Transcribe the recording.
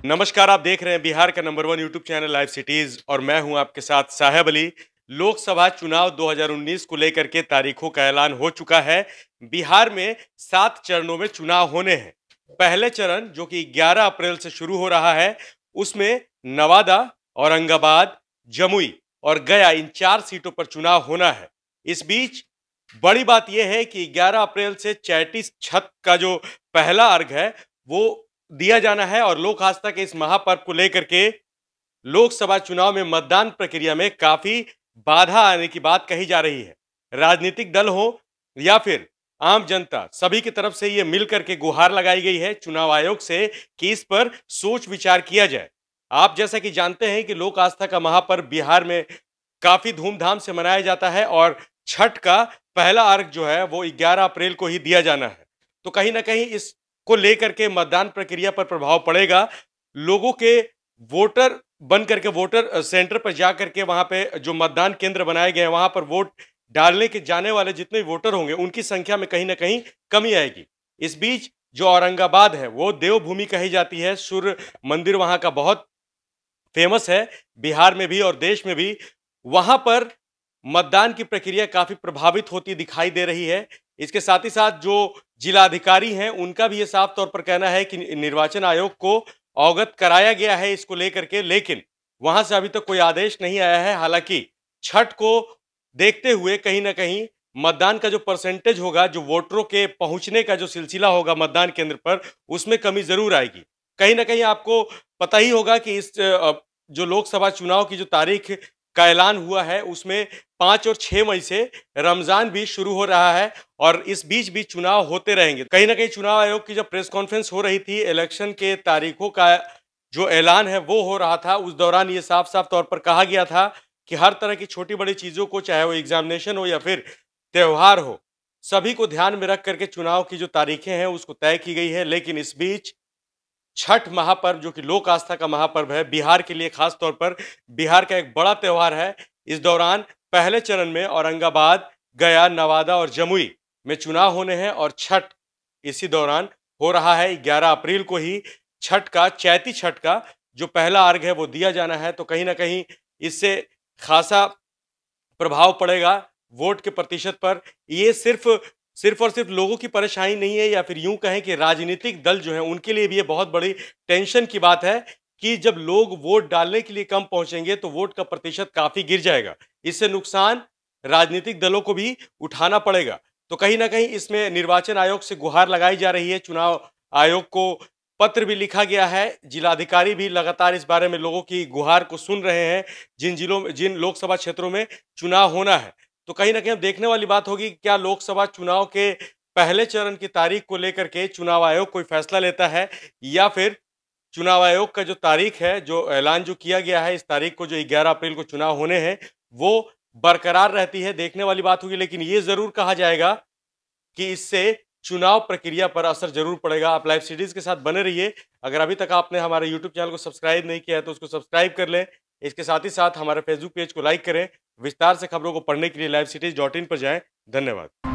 नमस्कार, आप देख रहे हैं बिहार का number 1 YouTube channel live cities और मैं हूं आपके साथ साहेब अली। लोकसभा चुनाव 2019 को लेकर के तारीखों का ऐलान हो चुका है। बिहार में 7 चरणों में चुनाव होने हैं। पहले चरण जो कि 11 अप्रैल से शुरू हो रहा है, उसमें नवादा, औरंगाबाद, जमुई और गया इन 4 सीटों पर चुनाव होना है। इस बीच बड़ी बात यह है कि 11 अप्रैल से चैती छठ का जो पहला अर्घ है वो दिया जाना है और लोक आस्था के इस महापर्व को लेकर के लोकसभा चुनाव में मतदान प्रक्रिया में काफी बाधा आने की बात कही जा रही है। राजनीतिक दल हो या फिर आम जनता, सभी की तरफ से यह मिलकर के गुहार लगाई गई है चुनाव आयोग से कि इस पर सोच विचार किया जाए। आप जैसा कि जानते हैं कि लोक आस्था का महापर्व बिहार में काफी धूमधाम से मनाया जाता है और छठ का पहला अर्घ जो है वो 11 अप्रैल को ही दिया जाना है। तो कहीं ना कहीं इसको लेकर के मतदान प्रक्रिया पर प्रभाव पड़ेगा। लोगों के वोटर बन करके वोटर सेंटर पर जा करके वहां पे जो मतदान केंद्र बनाए गए हैं वहां पर वोट डालने के जाने वाले जितने वोटर होंगे उनकी संख्या में कहीं ना कहीं कमी आएगी। इस बीच जो औरंगाबाद है वो देवभूमि कही जाती है। सूर्य मंदिर वहां का बहुत फेमस है, बिहार में भी और देश में भी। वहां पर मतदान की प्रक्रिया काफी प्रभावित होती दिखाई दे रही है। इसके साथ ही साथ जो जिलाधिकारी हैं उनका भी ये साफ तौर पर कहना है कि निर्वाचन आयोग को अवगत कराया गया है इसको लेकर के, लेकिन वहां से अभी तक कोई आदेश नहीं आया है। हालांकि छठ को देखते हुए कहीं ना कहीं मतदान का जो परसेंटेज होगा, जो वोटरों के पहुंचने का जो सिलसिला होगा मतदान केंद्र पर, उसमें कमी जरूर आएगी। कहीं ना कहीं आपको पता ही होगा कि इस जो लोकसभा चुनाव की जो तारीख का ऐलान हुआ है उसमें 5 और 6 मई से रमजान भी शुरू हो रहा है और इस बीच भी चुनाव होते रहेंगे। कहीं ना कहीं चुनाव आयोग की जब प्रेस कॉन्फ्रेंस हो रही थी, इलेक्शन के तारीखों का जो ऐलान है वो हो रहा था, उस दौरान ये साफ साफ तौर पर कहा गया था कि हर तरह की छोटी बड़ी चीजों को, चाहे वो एग्जामिनेशन हो या फिर त्योहार हो, सभी को ध्यान में रख करके चुनाव की जो तारीखें हैं उसको तय की गई है। लेकिन इस बीच छठ महापर्व जो कि लोक आस्था का महापर्व है, बिहार के लिए खास तौर पर बिहार का एक बड़ा त्योहार है। इस दौरान पहले चरण में औरंगाबाद, गया, नवादा और जमुई में चुनाव होने हैं और छठ इसी दौरान हो रहा है। 11 अप्रैल को ही छठ का, चैती छठ का जो पहला अर्घ है वो दिया जाना है। तो कहीं ना कहीं इससे खासा प्रभाव पड़ेगा वोट के प्रतिशत पर। ये सिर्फ सिर्फ और सिर्फ लोगों की परेशानी नहीं है, या फिर यूं कहें कि राजनीतिक दल जो है उनके लिए भी ये बहुत बड़ी टेंशन की बात है कि जब लोग वोट डालने के लिए कम पहुंचेंगे तो वोट का प्रतिशत काफी गिर जाएगा। इससे नुकसान राजनीतिक दलों को भी उठाना पड़ेगा। तो कहीं ना कहीं इसमें निर्वाचन आयोग से गुहार लगाई जा रही है। चुनाव आयोग को पत्र भी लिखा गया है। जिलाधिकारी भी लगातार इस बारे में लोगों की गुहार को सुन रहे हैं। जिन जिलों में, जिन लोकसभा क्षेत्रों में चुनाव होना है, तो कहीं ना कहीं अब देखने वाली बात होगी कि क्या लोकसभा चुनाव के पहले चरण की तारीख को लेकर के चुनाव आयोग कोई फैसला लेता है, या फिर चुनाव आयोग का जो तारीख है, जो ऐलान जो किया गया है, इस तारीख को जो 11 अप्रैल को चुनाव होने हैं वो बरकरार रहती है। देखने वाली बात होगी। लेकिन ये जरूर कहा जाएगा कि इससे चुनाव प्रक्रिया पर असर जरूर पड़ेगा। आप लाइव सीरीज के साथ बने रहिए। अगर अभी तक आपने हमारे यूट्यूब चैनल को सब्सक्राइब नहीं किया है तो उसको सब्सक्राइब कर लें। इसके साथ ही साथ हमारे फेसबुक पेज को लाइक करें। विस्तार से खबरों को पढ़ने के लिए livecities.in पर जाएं। धन्यवाद।